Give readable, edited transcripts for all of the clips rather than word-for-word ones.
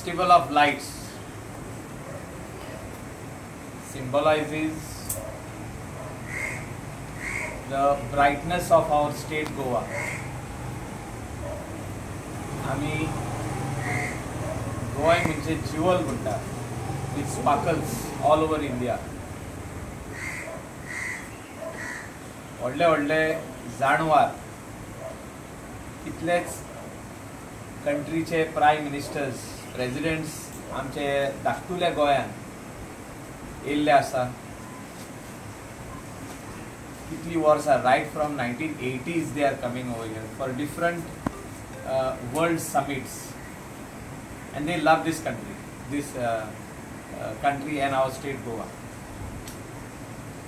Festival of Lights symbolizes the brightness of our state Goa. आमी गोवा म्हणजे jewel म्हणटा, it sparkles all over India. व्हडले व्हडले जाणवार कितलेच कंट्रीचे प्रायम मिनिस्टर्स प्रेसिडेंट्स आमचे धाकटुल्या गोंयान येयल्ले आसा. कितली वर्सां right from 1980s they are coming over here for different world summits, and they love this country and our state Goa.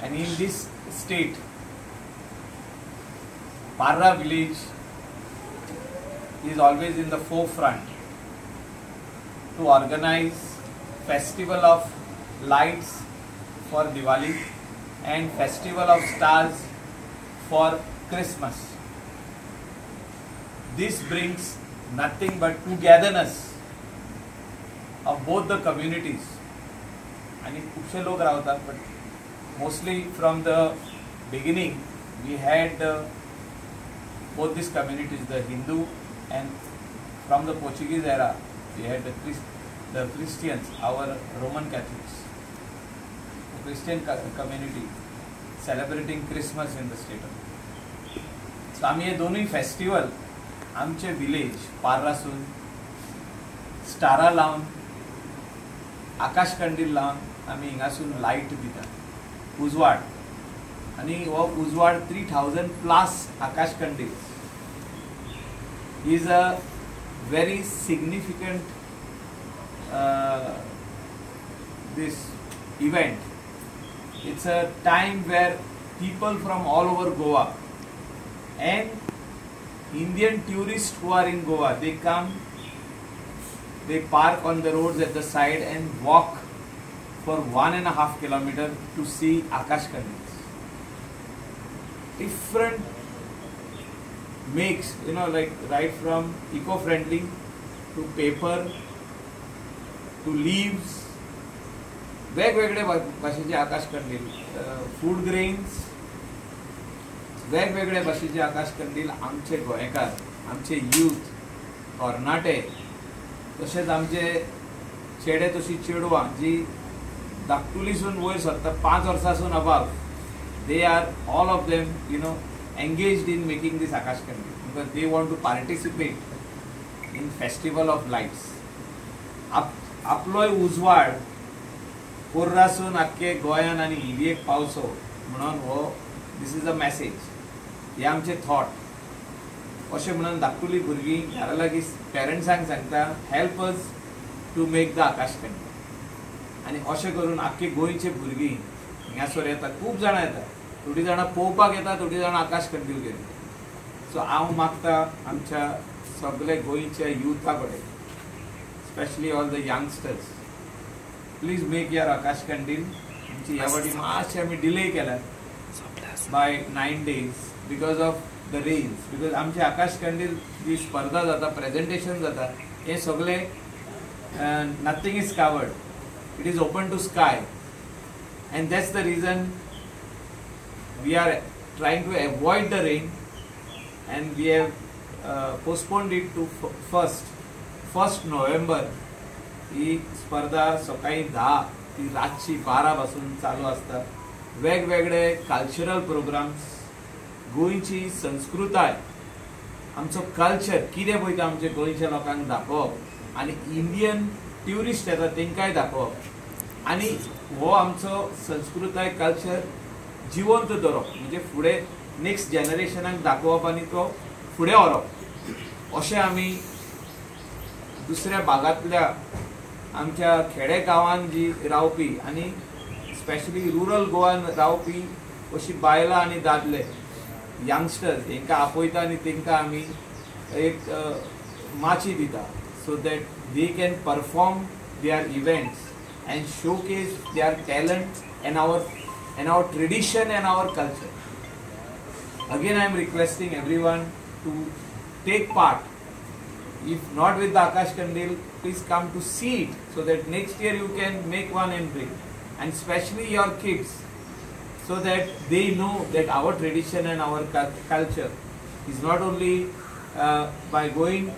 And in this state, Parra village is always in the forefront to organize festival of lights for Diwali and festival of stars for Christmas. This brings nothing but togetherness of both the communities. And खूबशे लोक रावतात, but mostly from the beginning we had both these communities, the Hindu, and from the Portuguese era we had the Christians, our Roman Catholics, the Christian community celebrating Christmas in the state of. So आम्ही हे दोन्ही festival आमचे village पार्रासून स्टारा लावन आकाश कंदील लावन आम्ही हिंगासून light दिता उजवाड, आणि हो उजवाड 3000+ आकाश कंदील is a very significant this event. It's a time where people from all over Goa and Indian tourists who are in Goa, they come, they park on the roads at the side and walk for 1.5 kilometers to see Akash Kandils. Different makes, like right from eco-friendly to paper to leaves, वेगवेगळे भाषेचे आकाश कंदील, food grains, वेगवेगळे भाषेचे आकाश कंदील आमचे गोंयकार, आमचे youth, तरणाटे, तशेंच आमचे चेडे तशी चेडवां जी धाकटुलीसून वयर सरता 5 वर्सांसून above, they are all of them engaged in making this Akash Kandil because they want to participate in Festival of Lights. आपलोय उजवाड पोर्रासून आख्खे गोंयान आनी इंडियेक पावसो म्हणून हो दिस इज अ मेसेज. हे आमचे थॉट अशें म्हणून धाकटुली भुरगीं घरा लागीं पेरंट्सांक सांगता help us to make the akash kandil, आनी अशें करून आख्खे गोंयचे भुरगीं हिंगासर येता. खूब जाणां येता, थोडी जाणां पळोवपाक येता, थोडी जाणां आकाश कंदील घेता. सो हांव मागता आमच्या सगळे गोंयच्या युथा कडेन, specially all the youngsters, please make your akash kandil. आमची ह्या फावटी मातशें आमी डिले केला by 9 days because of the rains. Because आमचे आकाश कंदील जी स्पर्धा जाता, प्रेजेंटेशन जाता, हे सगळे nothing is covered, it is open to sky, and that's the reason we are trying to avoid the rain, and we have postponed it to 1st November. ही स्पर्धा सकाळी 10 ती रातची 12 पासून चालू असता. वेगवेगळे कल्चरल प्रोग्राम्स, गोंयची संस्कृताय, आमचो कल्चर कितें पळयता आमचे गोंयच्या लोकांक दाखोवप, आनी इंडियन ट्युरिस्ट येता तेंकाय दाखोवप, आनी हो आमचो संस्कृताय कल्चर जिवंत दवरप, म्हणजे फुडें नेक्स्ट जनरेशनाक दाखोवप आनी तो फुडें व्हरप. अशें आमी दुसऱ्या भागांतल्या आमच्या खेडे गांवांत जी रावपी आनी स्पेशली रुरल गोवान रावपी अशीं बायलां आनी दादले यंगस्टर्स हेंकां आपयता आनी तेंकां आमी एक माची दिता, so that they can perform their events and showcase their talent and our tradition and our culture. Again, I am requesting everyone to take part if not with the Akash Kandil, please come to see it so that next year you can make one and bring, and especially your kids, so that they know that our tradition and our culture is not only by going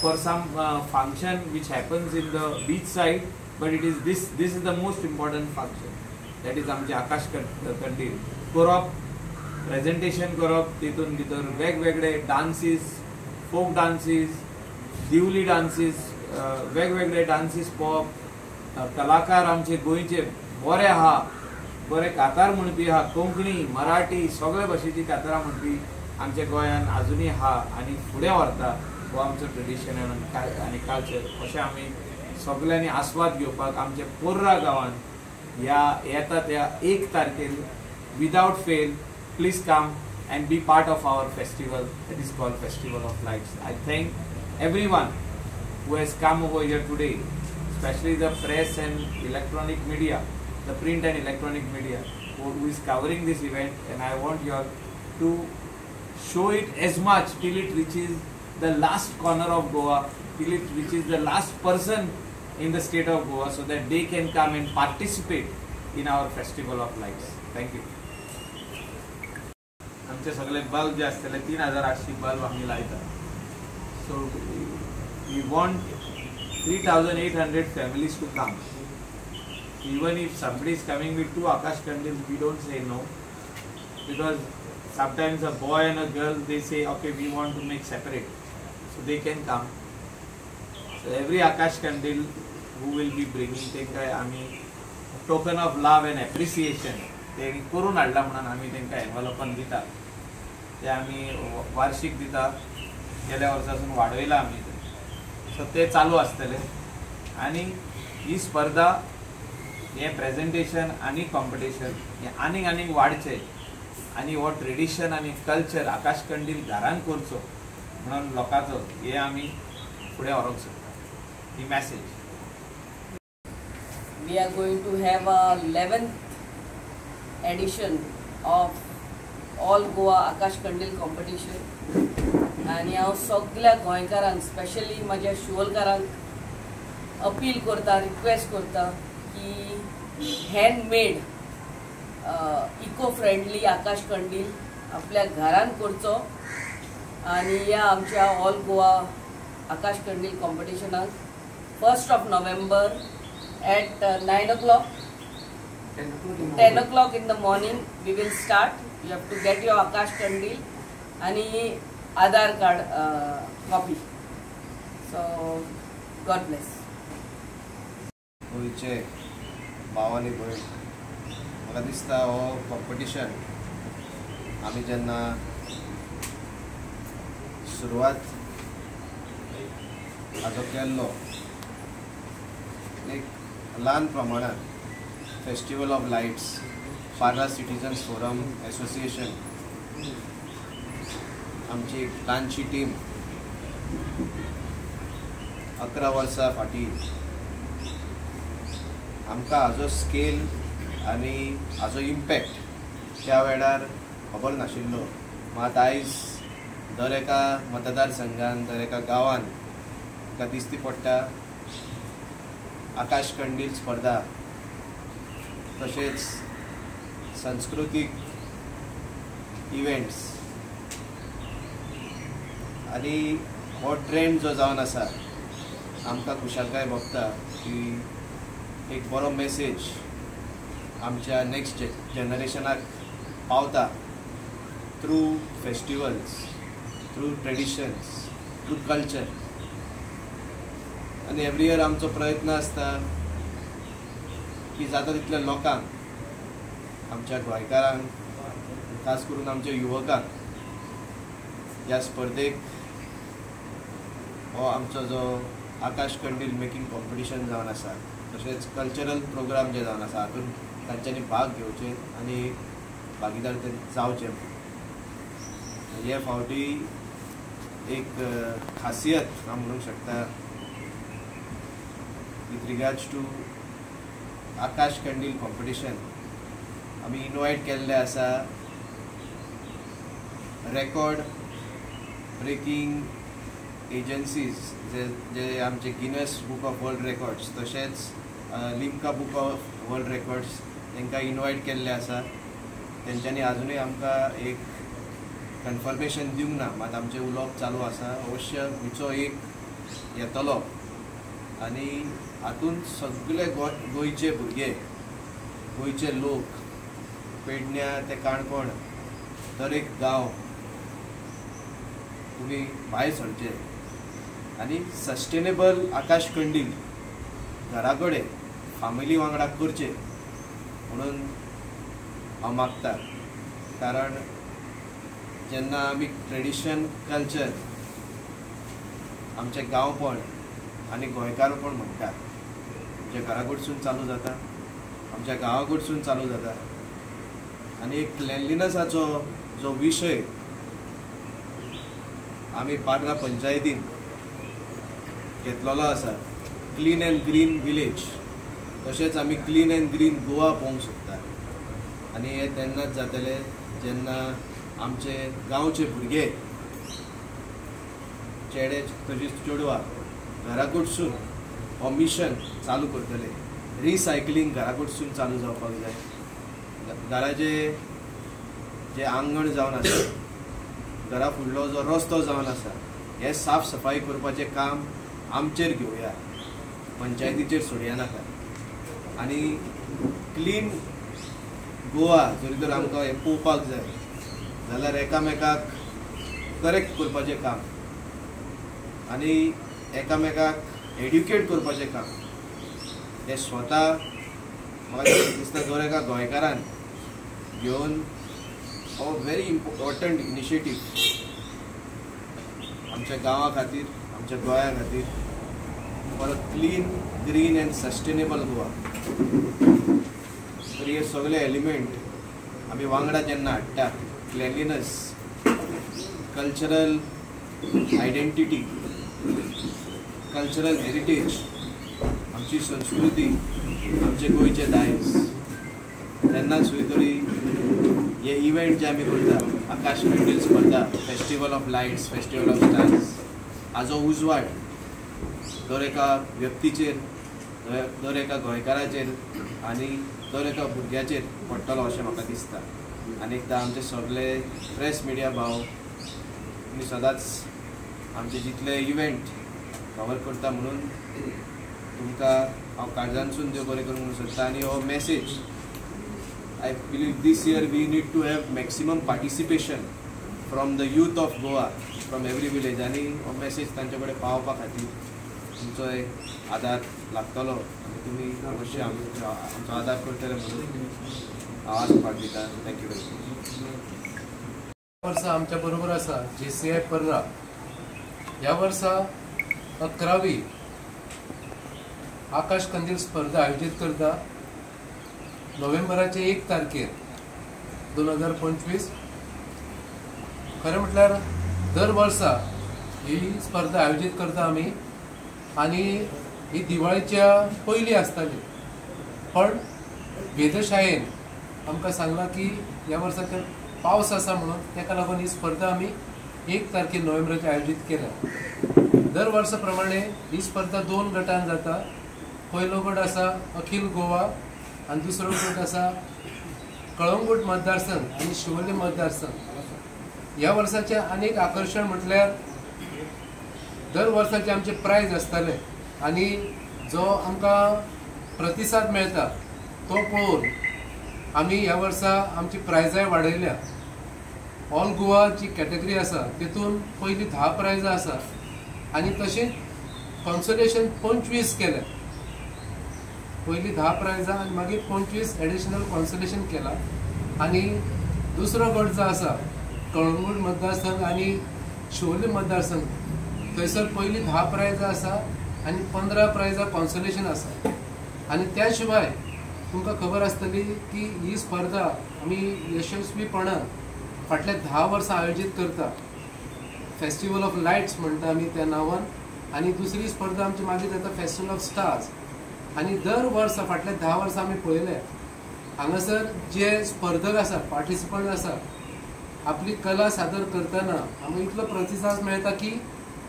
for some function which happens in the beach side, but it is this is the most important function, that is आमचे आकाश कंदील करप, presentation करप, तितून भितर वेगवेगळे dances, folk dances, दिवली dances, वेगवेगळे डान्सीस पळोवप, कलाकार आमचे गोंयचे बरे आहा, बरे कातार म्हणपी आहा, कोंकणी, मराठी सगळे भाशेची कातारां म्हणपी आमच्या गोंयान आजुनूय आहा आनी फुडें व्हरता हो आमचो ट्रेडिशन आनी कल्चर. अशें आमी सगळ्यांनी आस्वाद घेवपाक आमच्या पोर्रा गांवांत ह्या येता त्या 1 तारखेर without fail please come and be part of our festival that is called Festival of Lights. I thank everyone who has come over here today, especially the press and electronic media, the print and electronic media who is covering this event, and I want you all to show it as much till it reaches the last corner of Goa, till it reaches the last person in the state of Goa, so that they can come and participate in our Festival of Lights. Thank you. आमचे सगळे bulb जे आसतले 3800 bulb आम्ही लायता. So we want 3800 families to come. Even if somebody is coming with 2 Akash Kandils, we don't say no, because sometimes a boy and a girl, they say okay, we want to make separate, so they can come. So every Akash Kandil who will be bringing, तेंका आम्ही token of love and appreciation ते करून हाडला म्हणून आम्ही तेंका एनवलपान दिता, ते आम्ही वार्षिक दिता, गेल्या वर्सासून वाडवयला आम्ही, सो ते चालू आसतले. आणि ही स्पर्धा, हे प्रेजेंटेशन आणि कॉम्पिटिशन हे आनीक वाडचे, आणि हो ट्रेडिशन आणि कल्चर आकाश कंदील घरान करचो म्हणून लोकांचो, हे आमी फुडें व्हरोंक सोदता, ही message. We are going to have a 11th edition of All Goa Akash Kandil competition, आणि हांव सगळ्या गोंयकारांक, स्पेशली माझ्या शिवोलकारांक अपील करता, रिक्वेस्ट करता की हँडमेड इको फ्रेंडली आकाश कंदील आपल्या घरान करचो, आणि ह्या आमच्या ऑल गोवा आकाश कंदील कॉम्पिटिशनाक 1st of November at 9 o'clock, 10 o'clock in the morning we will start. You have to get your Akash Kandil and Aadhaar card copy. So God bless. गोयचे भावानी भयण, म्हाका दिसता हो कॉम्पिटिशन आमी जेन्ना सुरवात हाजो केल्लो, एक ल्हान प्रमाणात festival of lights, Parra citizens forum association, आमची एक ल्हानशी टीम 11 वर्सां फाटीं आमकां हाजो स्केल आनी हाजो इम्पॅक्ट त्या वेळार खबर नाशिल्लो. मात आयज दर एका मतदारसंघान, दर एका गांवान म्हाका दिसती पडटा आकाश कंदील स्पर्धा, तशेंच सांस्कृतीक इव्हेंट्स, आनी हो ट्रेंड जो जावन आसा आमकां खुशालकाय भोगता की एक बरो मेसेज आमच्या नेक्स्ट जनरेशनाक पावता through festivals, through traditions, through culture. आनी एवरी इयर आमचो प्रयत्न आसता की जाता तितल्या लोकांक, आमच्या गोंयकारांक, खास करून आमच्या युवकांक ह्या स्पर्धेक, हो आमचो जो आकाश कंदील मेकिंग कॉम्पिटिशन जावन आसा, तशेंच कल्चरल प्रोग्राम जे जावन आसा, हातूंत तांच्यांनी भाग घेवचे आनी भागीदार ते जावचे. हे फावटी एक खासियत हांव म्हणूंक शकता with regards to आकाश कंदील कॉम्पिटिशन. आमी इनवायट केल्ले आसा रेकॉर्ड ब्रेकिंग एजन्सीज जे आमचे Guinness book of world records तशेंच Limca book of world records तांकां इनवायट केल्ले आसा. तेंच्यांनी आजुनूय आमकां एक कन्फर्मेशन दिवंक ना, मात आमचें उलोवप चालू आसा. अवश्य खंयचो एक येतलो आनी हातूंत सगळे गोंयचे भुरगे, गोंयचे लोक, पेडण्या ते काणकोण दर एक गांव तुमी भायर सरचे आनी सस्टेनेबल आकाश कंडील घरा कडेन फामिली वांगडा करचे म्हणून हांव मागता. कारण जेन्ना आमी ट्रेडिशन कल्चर आमचे गांवपण आनी गोंयकारपण म्हणटा आमच्या घरा कडसून चालू जाता, आमच्या गांवा कडसून चालू जाता. आनी एक क्लेनलिनसाचो जो विशय आमी पार्ला पंचायतीन घेतलेलो आसा, क्लीन एंड ग्रीन विलेज, तशेंच आमी क्लीन एंड ग्रीन गोवा पळोवंक सोदता. आनी हे तेन्नाच जातले जेन्ना आमचे गांवचे भुरगे, चेडे तशीच चेडवां घरा कडसून हो मिशन चालू करतले. रिसायकलींग घरा कडसून चालू जावपाक जाय. घराचे जे आंगण जावन आसा, घरा फुडलो जो रस्तो जावन आसा, हे साफ सफाई करपाचें काम आमचेर घेवया, पंचायतीचेर सोडया नाका. आनी क्लीन गोवा जरी तर आमकां हें पळोवपाक जाय जाल्यार एकामेकाक करेक्ट करपाचें काम आनी एकामेकाक एड्युकेट करपाचें काम हें स्वता म्हाका दिसता दर एका गोंयकारान घेवन हो व्हेरी इम्पॉर्टंट इनिशिएटीव आमच्या गांवा खातीर, आमच्या गोंया खातीर for a clean, green end sustainable Goa. तर हे सगळे एलिमेंट आमी वांगडा जेन्ना हाडटा, क्लेनलिनस, कल्चरल आयडेंटिटी, कल्चरल हेरिटेज, आमची संस्कृती, आमचे गोंयचे दायज, तेन्नाच खंय तरी हे इव्हेंट जे आमी करता, आकाश कंडील स्पर्धा, festival of lights, festival of stars, हाजो उजवाड दर एका व्यक्तीचेर, दर एका गोंयकाराचेर आनी दर एका भुरग्याचेर पडटलो अशें म्हाका दिसता. आनी एकदां आमचे सगळे प्रेस मिडिया भाव तुमी सदांच आमचे जितले इव्हेंट कवर करता म्हणून तुमकां हांव काळजांतसून देव बरें करूंक म्हणून सोदता. आनी हो message I believe this year we need to have maximum participation from the youth of Goa, from every village. आनी हो मॅसेज तांचे कडेन पावोवपा खातीर तुमचो एक आदार लागतलो आनी तुमी अवश्य आमचो आदार करतले म्हणून हांव आस्पाक दिता. Thank you very much. वर्सा आमच्या बरोबर आसा JCI पर्रा. ह्या वर्सा 11वी आकाश कंदील स्पर्धा आयोजित करता नोव्हेंबराचे 1 तारखेर 2025. खरें म्हटल्यार दर वर्सा ही स्पर्धा आयोजित करता आमी आनी ही दिवाळीच्या पयलीं आसताली. पण वेधशाळेन आमकां सांगलां की ह्या वर्सा पावस आसा म्हणून ताका लागून ही स्पर्धा आमी 1 तारखेर नोव्हेंबराची आयोजित केल्या. दर वर्सा प्रमाणे ही स्पर्धा 2 गटांत जाता. पयलो गट आसा अखिल गोवा आनी दुसरो गट आसा कळंगूट मतदारसंघ आनी शिवोले मतदारसंघ. ह्या वर्साचें आनीक आकर्शण म्हटल्यार दर वर्साचे आमचे प्रायज आसताले आनी जो आमकां प्रतिसाद मेळटा तो पळोवन आमी ह्या वर्सा आमची प्रायजाय वाडयल्या. ऑल गोवा जी कॅटेगरी आसा तितून पयली 10 प्रायजां आसा आनी तशेंच कॉन्सोलेशन 25 केल्या. पयली 10 प्रायजां आनी मागीर 25 एडिशनल कॉन्सोलेशन केला. आनी दुसरो गट जो आसा कळंगूट मतदारसंघ आनी शिवोले मतदारसंघ थंयसर पयली 10 प्रायजां आसा आनी 15 प्रायजां कॉन्सोलेशन आसा. आनी त्या शिवाय तुमकां खबर आसतली की ही स्पर्धा आमी यशस्वीपणान फाटल्या 10 वर्सां आयोजीत करता. फेस्टिवल ऑफ लायट्स म्हणटा आमी त्या नांवान. आनी दुसरी स्पर्धा आमची मागीर जाता फेस्टिवल ऑफ स्टार्स. आनी दर वर्सा फाटल्या 10 वर्सां आमी पळयले हांगासर जे स्पर्धक आसा, पार्टिसिपंट आसा, आपली कला सादर करतना आमकां इतलो प्रतिसाद मेळटा की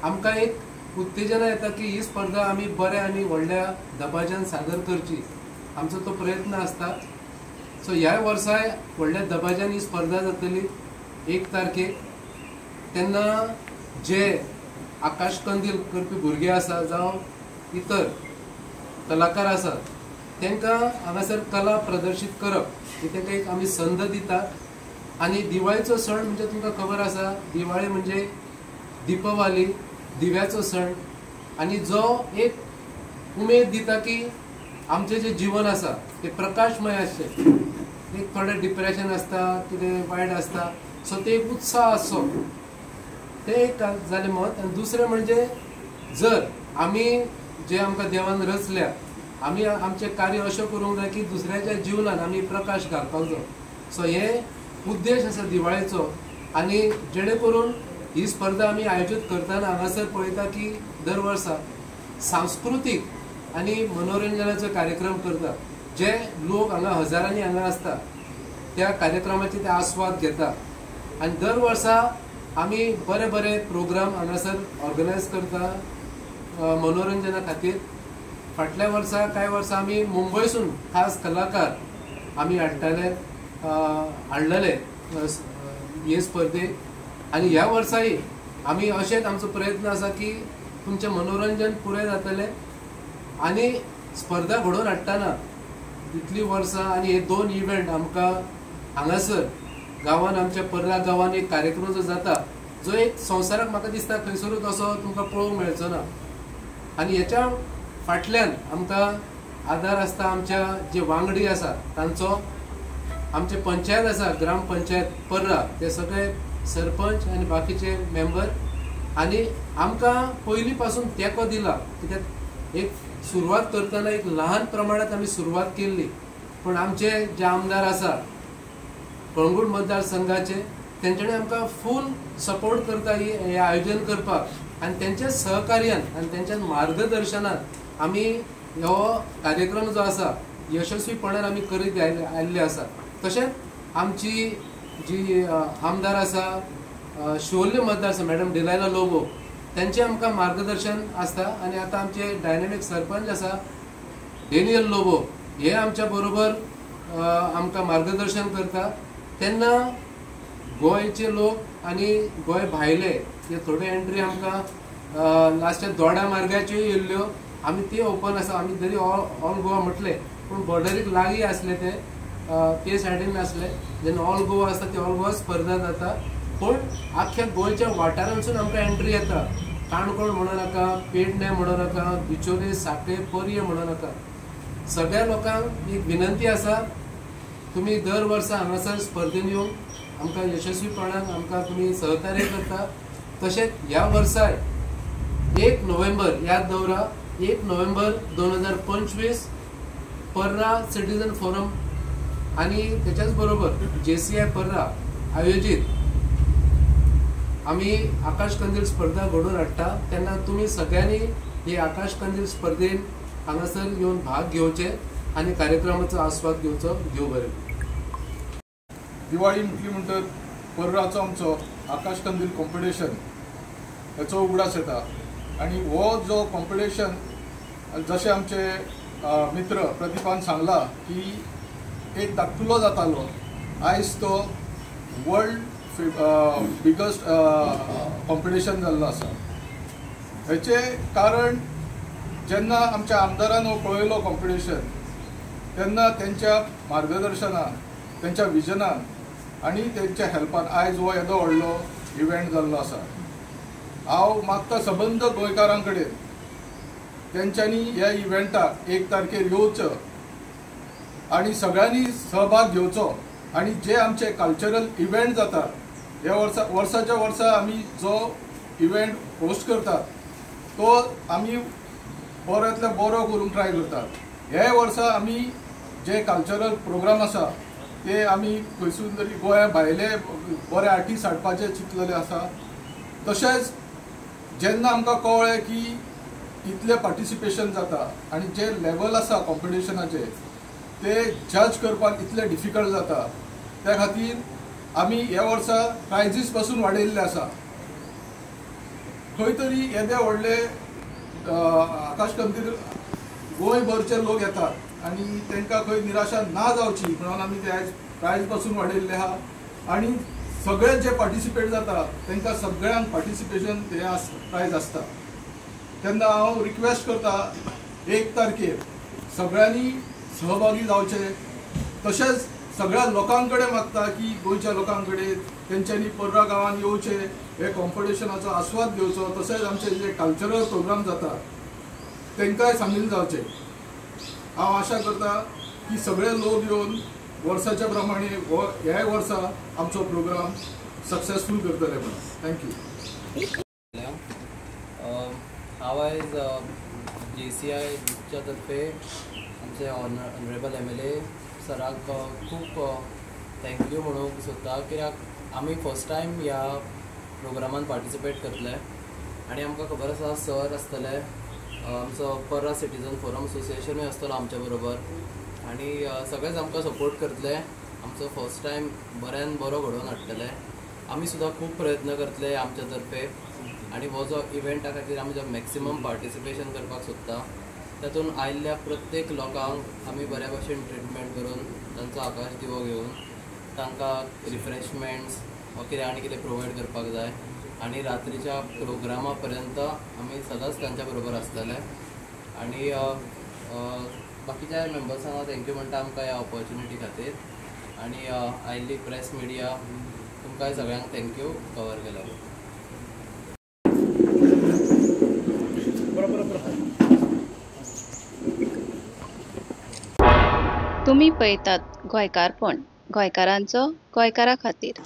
आमकां एक उत्तेजना येता की ही स्पर्धा आमी बऱ्या आनी व्हडल्या दबाज्यान सादर करची, आमचो तो प्रयत्न आसता. सो ह्या वर्साय व्हडल्या दबाज्यान ही स्पर्धा जातली 1 तारखेक. तेन्ना जे आकाश कंदील करपी भुरगे आसा जावं इतर कलाकार आसा तांकां हांगासर कला प्रदर्शीत करप ही तांकां एक आमी संद दितात. आनी दिवाळीचो सण म्हणजे तुमकां खबर आसा, दिवाळी म्हणजे दिपवाली, दिव्याचो सण. आनी जो एक उमेद दिता की आमचें जें जीवन आसा तें प्रकाशमय आसचें. एक थोडें डिप्रेशन आसता, कितें वायट आसता, सो ते एक उत्साह आसचो, तें एक जालें मत. आनी दुसरें म्हणजे जर आमी जे आमकां देवान रचल्या, आमी आमचें कार्य अशें करूंक जाय की दुसऱ्याच्या जिवनान आमी प्रकाश घालपाक जाय. सो हे उद्देश आसा दिवाळेचो. आनी जेणे करून ही स्पर्धा आमी आयोजीत करतना हांगासर पळयता की दर वर्सा सांस्कृतीक आनी मनोरंजनाचो कार्यक्रम करता. जे लोक हांगा हजारांनी हांगा आसता त्या कार्यक्रमाचे ते आस्वाद घेता. आनी दर वर्सा आमी बरे बरे प्रोग्राम हांगासर ऑर्गनायज करता मनोरंजना खातीर. फाटल्या वर्सा कांय वर्सां आमी मुंबयसून खास कलाकार आमी हाडलेले हे स्पर्धेक. आनी ह्या वर्साय आमी अशेंच आमचो प्रयत्न आसा की तुमचें मनोरंजन पुराय जातलें. आनी स्पर्धा घडोवन हाडटना इतलीं वर्सां आनी हे 2 इव्हेंट आमकां हांगासर गांवान, आमच्या पर्रा गांवान एक कार्यक्रम जो जाता, जो एक संवसाराक म्हाका दिसता खंयसरूच असो तुमकां पळोवंक मेळचो ना. आनी हेच्या फाटल्यान आमकां आदार आसता आमच्या जे वांगडी आसा तांचो. आमचे पंचायत आसा, ग्रामपंचायत पर्रा, ते सगळे सरपंच आनी बाकीचे मेंबर. आनी आमकां पयलीं पासून तेंको दिला, कित्याक एक सुरवात करतना एक ल्हान प्रमाणांत आमी सुरवात केल्ली. पूण आमचे जे आमदार आसा कळंगूट मतदारसंघाचे, तेंच्यांनी आमकां फूल सपोर्ट करता हे आयोजन करपाक. आनी तेंच्या सहकार्यान आनी तेंच्या मार्गदर्शनान आमी हो कार्यक्रम जो आसा यशस्वीपणान आमी करीत आयिल्ले आसा. तशेंच आमची जी आमदार आसा शिवोले मतदारसंघ मॅडम डिलायला लोबो, तेंचें आमकां मार्गदर्शन आसता. आनी आतां आमचे डायनेमीक सरपंच आसा डेनियल लोबो, हे आमच्या बरोबर आमकां मार्गदर्शन करता. तेन्ना गोंयचे लोक आनी गोंय भायले हे थोडे एंट्री आमकां लास्टाक दोडा मार्गाच्यो येयल्ल्यो, आमी ती ओपन आसा. आमी जरी ऑल गोवा म्हटले पूण बॉर्डरीक लागीं आसले ते सायडीन आसले. जेन्ना ऑल गोवा आसता ते ऑल गोवा स्पर्धा जाता. पूण आख्ख्या गोंयच्या वाठारांसून आमकां एंट्री येता. काणकोण म्हणू नाका, पेडणे म्हणू नाका, बिचोले, साखळे, पर्ये म्हणू नाका. सगळ्या लोकांक एक विनंती आसा, तुमी दर वर्सा हांगासर स्पर्धेन येवन आमकां यशस्वीपणान आमकां तुमी सहकार्य करता. तशेंच ह्या वर्साय 1 नोव्हेंबर याद दवरा, 1 नोव्हेंबर 2025 पर्रा सिटीजन फोरम आनी तेच्याच बरोबर JCI पर्रा आयोजीत आमी आकाश कंदील स्पर्धा घडोवन हाडटा. तेन्ना तुमी सगळ्यांनी ही आकाश कंदील स्पर्धेन हांगासर येवन भाग घेवचे आनी कार्यक्रमाचो आस्वाद घेवचो बरें. दिवाळी म्हटली म्हणटर पर्राचो आमचो आकाश कंदील कॉम्पिटिशन हेचो उगडास येता. आनी हो जो कॉम्पिटिशन जशें आमचे मित्र प्रदीपान सांगला की एक धाकटुलो जातालो, आयज तो वर्ल्ड बिगस्ट कॉम्पिटिशन जाल्लो आसा. हेचें कारण जेन्ना आमच्या आमदारान हो पळयलो कॉम्पिटिशन, तेन्ना तेंच्या मार्गदर्शनान, तेंच्या विजनान आनी तेंच्या हेल्पान आयज हो येदो व्हडलो इव्हेंट जाल्लो आसा. हांव मागता सबंद गोंयकारां कडेन तेंच्यांनी ह्या इव्हेंटाक 1 तारखेर येवचो आनी सगळ्यांनी सहभाग घेवचो. आनी जे आमचे कल्चरल इव्हेंट जातात, ह्या वर्साच्या वर्सा आमी जो इव्हेंट होस्ट करतात तो आमी बऱ्यांतल्या बरो करूंक ट्राय करतात. हे वर्सा आमी जे कल्चरल प्रोग्राम आसा ते आमी खंयसून तरी गोंया भायले बरे आर्टिस्ट हाडपाचे चिंतलेले आसा. तशेंच जेन्ना आमकां कळ्ळें की इतले पार्टिसिपेशन जाता आनी जे लेवल आसा कॉम्पिटिशनाचे ते जज करपाक इतले डिफिकल्ट जाता, त्या खातीर आमी ह्या वर्सा प्रायजीस पासून वाडयल्ले आसा. खंय तरी येदे व्हडले आकाश कंदील गोंयभरचे लोक येतात आनी तांकां खंय निराशा ना जावची म्हणून आमी ते आयज प्रायज पासून वाडयल्ले आहा आनी सगळे जे पार्टिसिपेट जाता तांकां सगळ्यांक पार्टिसिपेशन हे प्रायज आसता। तेन्ना हांव रिक्वेस्ट करता 1 तारखेर सगळ्यांनी सहभागी जावचे। तशेंच सगळ्या लोकां कडेन मागता की गोंयच्या लोकां कडेन तेंच्यांनी पर्रा गांवांत येवचे, हे कॉम्पिटिशनाचो आस्वाद घेवचो। तशेंच आमचे जे कल्चरल प्रोग्राम जाता तांकांय सामील जावचे। हांव आशा करता की सगळे लोक येवन वर्साच्या प्रमाणे ह्या वर्सा आमचो प्रोग्राम सक्सेसफूल करतले म्हणून। थँक्यू। हांव आयज JCI तर्फे आमचे ऑनरेबल MLA सराक खूब थँक्यू म्हणूंक सोदता, कित्याक आमी फर्स्ट टायम ह्या प्रोग्रामान पार्टिसिपेट करतले आनी आमकां खबर आसा सर आसतले, आमचो पर्रा सिटीजन फोरम असोसिएशनूय आसतलो आमच्या बरोबर आनी सगळेच आमकां सपोर्ट करतले। आमचो फर्स्ट टायम बऱ्यान बरो घडोवन हाडटले। आमी सुद्दां खूब प्रयत्न करतले आमच्या तर्फे आनी हो जो इव्हेंटा खातीर आमी जो मॅक्सिमम पार्टिसिपेशन करपाक सोदता तातूंत आयिल्ल्या प्रत्येक लोकांक आमी बऱ्या भशेन ट्रिटमेंट करून तांचो आकाश दिवो घेवन तांकां रिफ्रेशमेंट्स वा कितें आनी कितें प्रोवायड करपाक जाय आनी रात्रीच्या प्रोग्रामा पर्यंत आमी सदांच तांच्या बरोबर आसतले। आनी बाकीच्या मेंबर्सांक हांव थँक्यू म्हणटा आमकां ह्या ऑपॉर्च्युनिटी खातीर आनी आयिल्ली प्रेस मिडिया तुमकांय सगळ्यांक थँक्यू कवर केल्या। तुम्ही पळयतात गोंयकारपण, गोंयकारांचो गोंयकारा खातीर।